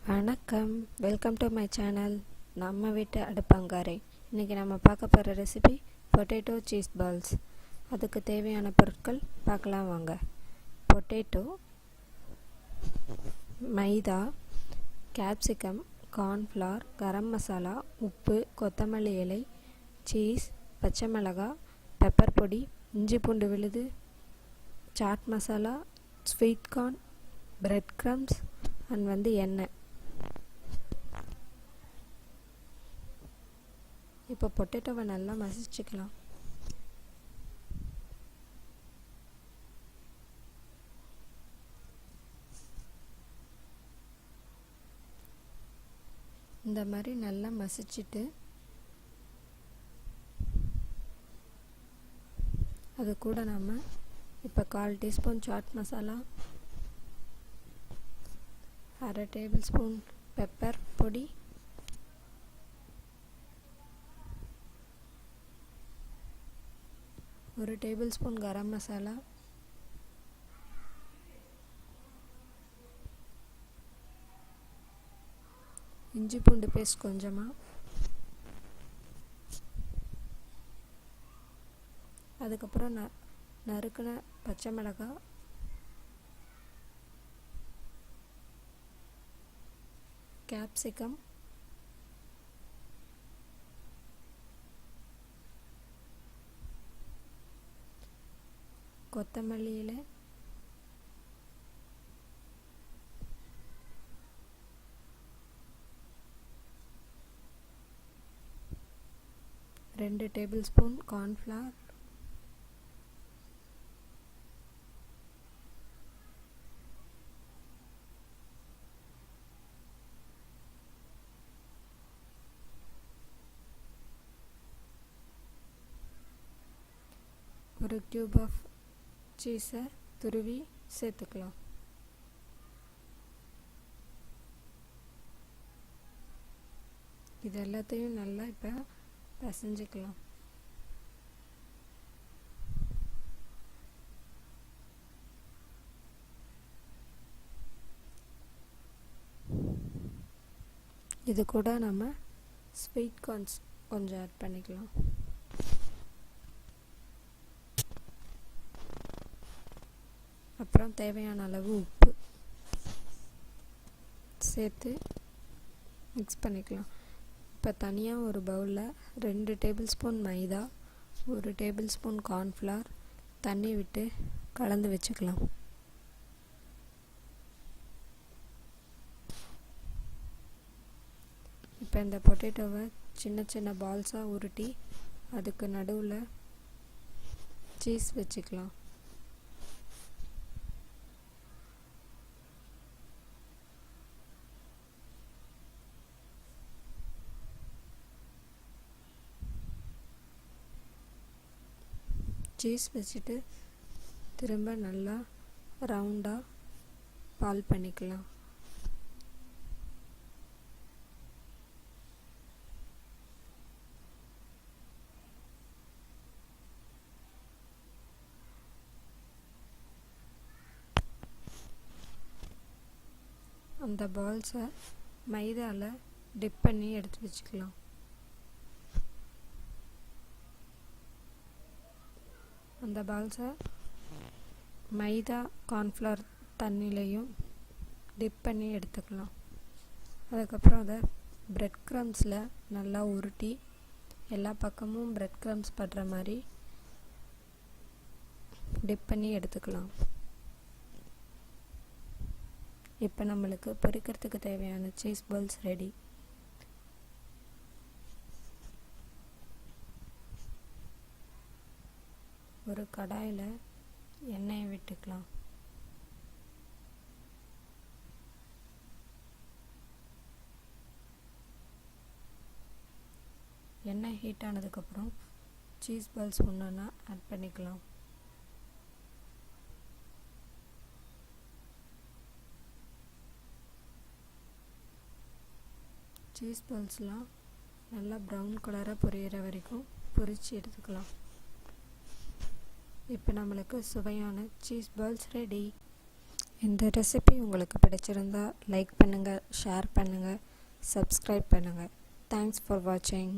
வணக்கம், welcome to my channel நம்ம வீட்டு அடுப்பங்காரை. இன்றைக்கி நம்ம பார்க்க போகிற ரெசிபி பொட்டேட்டோ சீஸ் பால்ஸ். அதுக்கு தேவையான பொருட்கள் பார்க்கலாம் வாங்க. பொட்டேட்டோ, மைதா, கேப்சிகம், கார்ன்ஃப்ளவர், கரம் மசாலா, உப்பு, கொத்தமல்லி இலை, சீஸ், பச்சை மிளகாய், பெப்பர் பொடி, இஞ்சி பூண்டு விழுது, chaat masala, sweet corn, bread crumbs and எண்ணெய். இப்போ பொட்டேட்டோவை நல்லா மசிச்சுக்கலாம். இந்த மாதிரி நல்லா மசிச்சுட்டு அது கூட நம்ம இப்போ 1/4 teaspoon chaat masala, 1/2 tablespoon pepper பொடி, 1 டேபிள் ஸ்பூன் கரம் மசாலா, இஞ்சி பூண்டு பேஸ்ட் கொஞ்சமாக, அதுக்கப்புறம் நறுக்கின பச்சை மிளகாய், கேப்சிகம், கொத்தமல்லி இலை, ரெண்டு டேபிள் ஸ்பூன் கார்ன்ஃப்ளவர், ஒரு டியூப் ஆஃப் சீஸை துருவி சேர்த்துக்கலாம். இது எல்லாத்தையும் நல்லா இப்போ பிசைஞ்சிக்கலாம். இது கூட நம்ம ஸ்வீட் கார்ன்ஸ் கொஞ்சம் ஆட் பண்ணிக்கலாம். அப்புறம் தேவையான அளவு உப்பு சேர்த்து மிக்ஸ் பண்ணிக்கலாம். இப்போ தனியாக ஒரு பவுலில் 2 டேபிள் ஸ்பூன் மைதா, 1 டேபிள் ஸ்பூன் கார்ன்ஃப்ளவர் தண்ணி விட்டு கலந்து வச்சுக்கலாம். இப்போ இந்த பொட்டேட்டோவை சின்ன சின்ன பால்ஸாக உருட்டி அதுக்கு நடுவில் சீஸ் வச்சுக்கலாம். சீஸ் வச்சுட்டு திரும்ப நல்லா ரவுண்டாக பால் பண்ணிக்கலாம். அந்த பால்ஸை மைதாவில் டிப் பண்ணி எடுத்து வச்சுக்கலாம். அந்த பால்ஸை மைதா கார்ன்ஃப்ளவர் தண்ணிலையும் டிப் பண்ணி எடுத்துக்கலாம். அதுக்கப்புறம் அதை பிரெட் க்ரம்ஸில் நல்லா உருட்டி எல்லா பக்கமும் பிரெட் க்ரம்ஸ் படுற மாதிரி டிப் பண்ணி எடுத்துக்கலாம். இப்போ நம்மளுக்கு பொரிக்கிறதுக்கு தேவையான சீஸ் பால்ஸ் ரெடி. ஒரு கடாயில் எண்ணெயை விட்டுக்கலாம். எண்ணெய் ஹீட் ஆனதுக்கப்புறம் சீஸ் பால்ஸ் ஒன்றா ஆட் பண்ணிக்கலாம். சீஸ் பால்ஸ்லாம் நல்லா ப்ரௌன் கலராக பொரியிற வரைக்கும் பொரித்து எடுத்துக்கலாம். இப்போ நம்மளுக்கு சுவையான சீஸ் பால்ஸ் ரெடி. இந்த ரெசிபி உங்களுக்கு பிடிச்சிருந்தா லைக் பண்ணுங்கள், ஷேர் பண்ணுங்கள், சப்ஸ்கிரைப் பண்ணுங்கள். தேங்க்ஸ் ஃபார் வாட்சிங்.